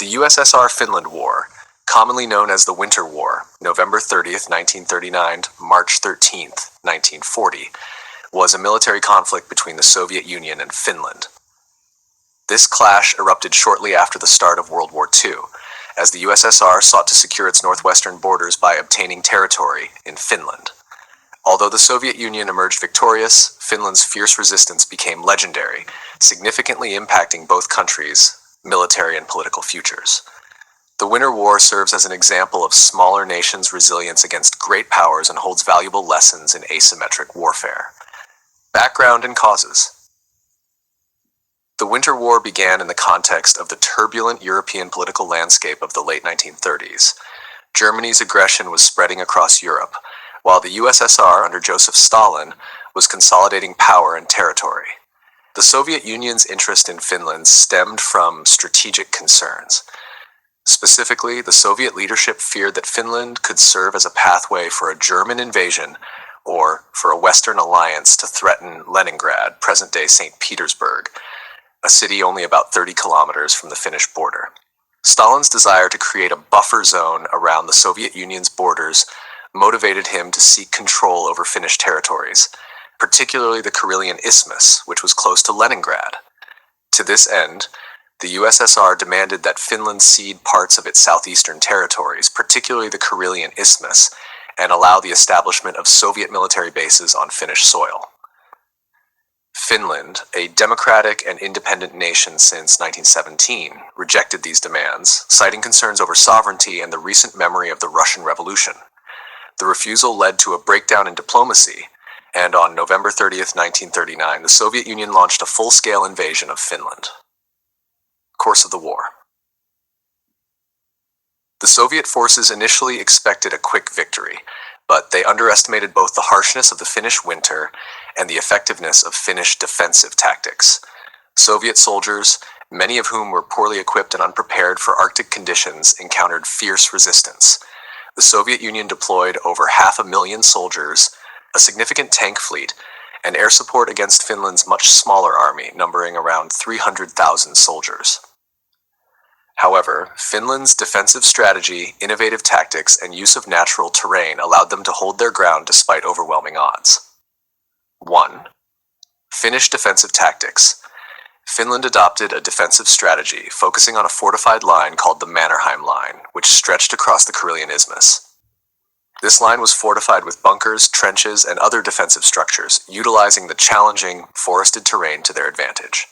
The USSR-Finland War, commonly known as the Winter War, November 30th, 1939 to March 13th, 1940, was a military conflict between the Soviet Union and Finland. This clash erupted shortly after the start of World War II, as the USSR sought to secure its northwestern borders by obtaining territory in Finland. Although the Soviet Union emerged victorious, Finland's fierce resistance became legendary, significantly impacting both countries' military and political futures. The Winter War serves as an example of smaller nations' resilience against great powers and holds valuable lessons in asymmetric warfare. Background and causes. The Winter War began in the context of the turbulent European political landscape of the late 1930s. Germany's aggression was spreading across Europe, while the USSR under Joseph Stalin was consolidating power and territory. The Soviet Union's interest in Finland stemmed from strategic concerns. Specifically, the Soviet leadership feared that Finland could serve as a pathway for a German invasion or for a Western alliance to threaten Leningrad, present-day St. Petersburg, a city only about 30 kilometers from the Finnish border. Stalin's desire to create a buffer zone around the Soviet Union's borders motivated him to seek control over Finnish territories, particularly the Karelian Isthmus, which was close to Leningrad. To this end, the USSR demanded that Finland cede parts of its southeastern territories, particularly the Karelian Isthmus, and allow the establishment of Soviet military bases on Finnish soil. Finland, a democratic and independent nation since 1917, rejected these demands, citing concerns over sovereignty and the recent memory of the Russian Revolution. The refusal led to a breakdown in diplomacy, and on November 30th, 1939, the Soviet Union launched a full-scale invasion of Finland. Course of the war. The Soviet forces initially expected a quick victory, but they underestimated both the harshness of the Finnish winter and the effectiveness of Finnish defensive tactics. Soviet soldiers, many of whom were poorly equipped and unprepared for Arctic conditions, encountered fierce resistance. The Soviet Union deployed over 500,000 soldiers, a significant tank fleet, and air support against Finland's much smaller army, numbering around 300,000 soldiers. However, Finland's defensive strategy, innovative tactics, and use of natural terrain allowed them to hold their ground despite overwhelming odds. 1. Finnish defensive tactics. Finland adopted a defensive strategy focusing on a fortified line called the Mannerheim Line, which stretched across the Karelian Isthmus. This line was fortified with bunkers, trenches, and other defensive structures, utilizing the challenging, forested terrain to their advantage.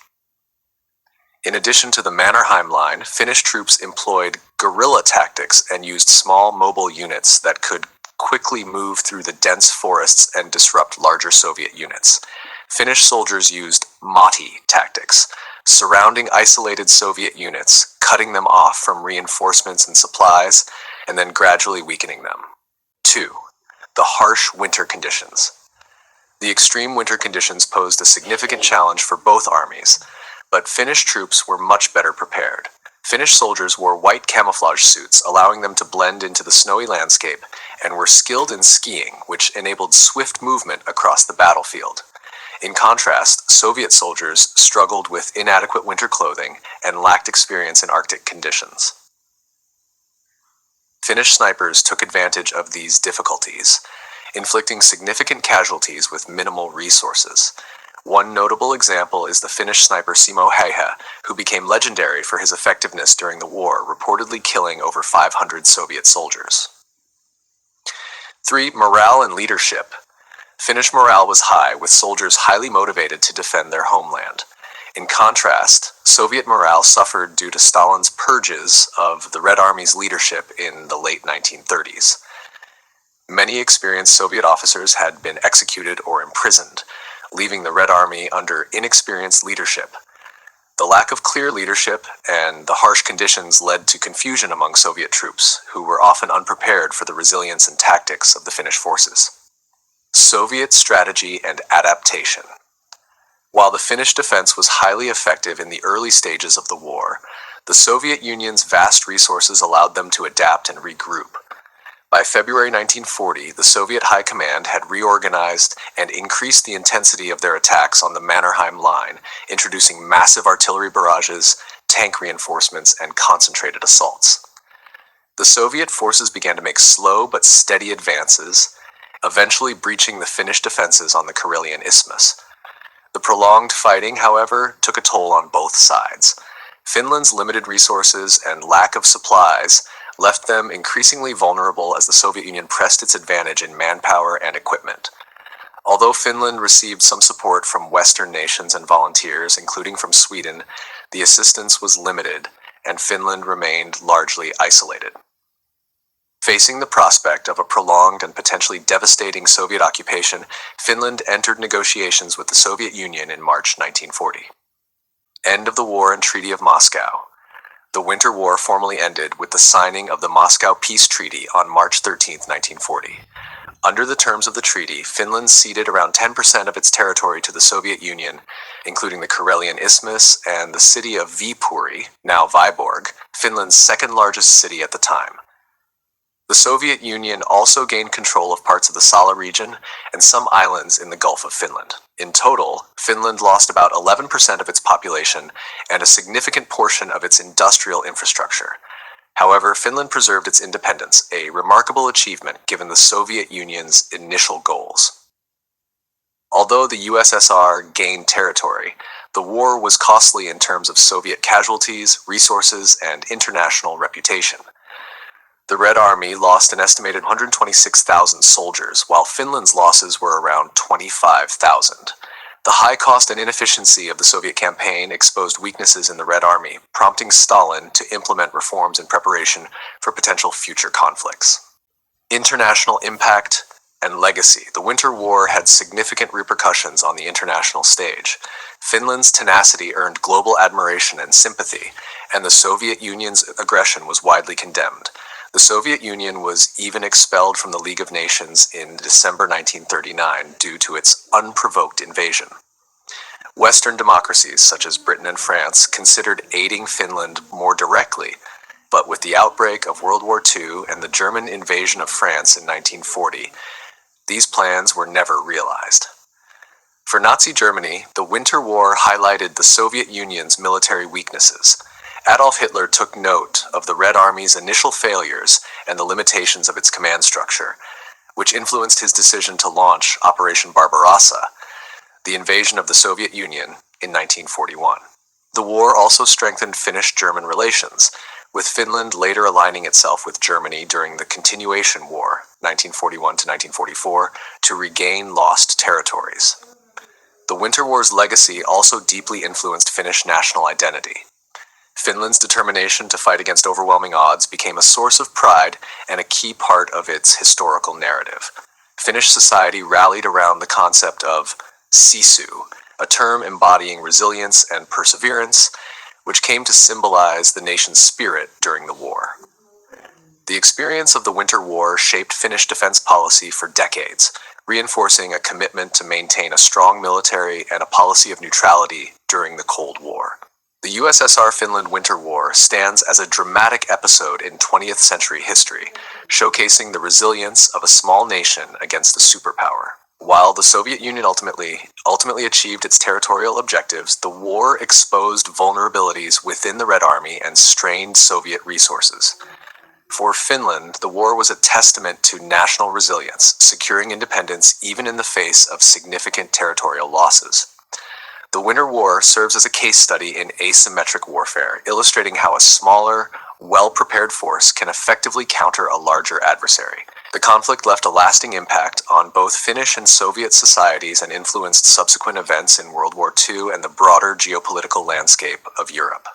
In addition to the Mannerheim Line, Finnish troops employed guerrilla tactics and used small mobile units that could quickly move through the dense forests and disrupt larger Soviet units. Finnish soldiers used Matti tactics, surrounding isolated Soviet units, cutting them off from reinforcements and supplies, and then gradually weakening them. 2. The harsh winter conditions. The extreme winter conditions posed a significant challenge for both armies, but Finnish troops were much better prepared. Finnish soldiers wore white camouflage suits, allowing them to blend into the snowy landscape, and were skilled in skiing, which enabled swift movement across the battlefield. In contrast, Soviet soldiers struggled with inadequate winter clothing and lacked experience in Arctic conditions. Finnish snipers took advantage of these difficulties, inflicting significant casualties with minimal resources. One notable example is the Finnish sniper Simo Häyhä, who became legendary for his effectiveness during the war, reportedly killing over 500 Soviet soldiers. 3. Morale and leadership. Finnish morale was high, with soldiers highly motivated to defend their homeland. In contrast, Soviet morale suffered due to Stalin's purges of the Red Army's leadership in the late 1930s. Many experienced Soviet officers had been executed or imprisoned, leaving the Red Army under inexperienced leadership. The lack of clear leadership and the harsh conditions led to confusion among Soviet troops, who were often unprepared for the resilience and tactics of the Finnish forces. Soviet strategy and adaptation. While the Finnish defense was highly effective in the early stages of the war, the Soviet Union's vast resources allowed them to adapt and regroup. By February 1940, the Soviet High Command had reorganized and increased the intensity of their attacks on the Mannerheim Line, introducing massive artillery barrages, tank reinforcements and concentrated assaults. The Soviet forces began to make slow but steady advances, eventually breaching the Finnish defenses on the Karelian Isthmus. The prolonged fighting, however, took a toll on both sides. Finland's limited resources and lack of supplies left them increasingly vulnerable as the Soviet Union pressed its advantage in manpower and equipment. Although Finland received some support from Western nations and volunteers, including from Sweden, the assistance was limited, and Finland remained largely isolated. Facing the prospect of a prolonged and potentially devastating Soviet occupation, Finland entered negotiations with the Soviet Union in March 1940. End of the war and Treaty of Moscow. The Winter War formally ended with the signing of the Moscow Peace Treaty on March 13, 1940. Under the terms of the treaty, Finland ceded around 10% of its territory to the Soviet Union, including the Karelian Isthmus and the city of Viipuri, now Vyborg, Finland's second largest city at the time. The Soviet Union also gained control of parts of the Sala region and some islands in the Gulf of Finland. In total, Finland lost about 11% of its population and a significant portion of its industrial infrastructure. However, Finland preserved its independence, a remarkable achievement given the Soviet Union's initial goals. Although the USSR gained territory, the war was costly in terms of Soviet casualties, resources, and international reputation. The Red Army lost an estimated 126,000 soldiers, while Finland's losses were around 25,000. The high cost and inefficiency of the Soviet campaign exposed weaknesses in the Red Army, prompting Stalin to implement reforms in preparation for potential future conflicts. International impact and legacy. The Winter War had significant repercussions on the international stage. Finland's tenacity earned global admiration and sympathy, and the Soviet Union's aggression was widely condemned. The Soviet Union was even expelled from the League of Nations in December 1939 due to its unprovoked invasion. Western democracies, such as Britain and France, considered aiding Finland more directly, but with the outbreak of World War II and the German invasion of France in 1940, these plans were never realized. For Nazi Germany, the Winter War highlighted the Soviet Union's military weaknesses. Adolf Hitler took note of the Red Army's initial failures and the limitations of its command structure, which influenced his decision to launch Operation Barbarossa, the invasion of the Soviet Union in 1941. The war also strengthened Finnish-German relations, with Finland later aligning itself with Germany during the Continuation War, 1941 to 1944, to regain lost territories. The Winter War's legacy also deeply influenced Finnish national identity. Finland's determination to fight against overwhelming odds became a source of pride and a key part of its historical narrative. Finnish society rallied around the concept of sisu, a term embodying resilience and perseverance, which came to symbolize the nation's spirit during the war. The experience of the Winter War shaped Finnish defense policy for decades, reinforcing a commitment to maintain a strong military and a policy of neutrality during the Cold War. The USSR-Finland Winter War stands as a dramatic episode in 20th century history, showcasing the resilience of a small nation against a superpower. While the Soviet Union ultimately achieved its territorial objectives, the war exposed vulnerabilities within the Red Army and strained Soviet resources. For Finland, the war was a testament to national resilience, securing independence even in the face of significant territorial losses. The Winter War serves as a case study in asymmetric warfare, illustrating how a smaller, well-prepared force can effectively counter a larger adversary. The conflict left a lasting impact on both Finnish and Soviet societies and influenced subsequent events in World War II and the broader geopolitical landscape of Europe.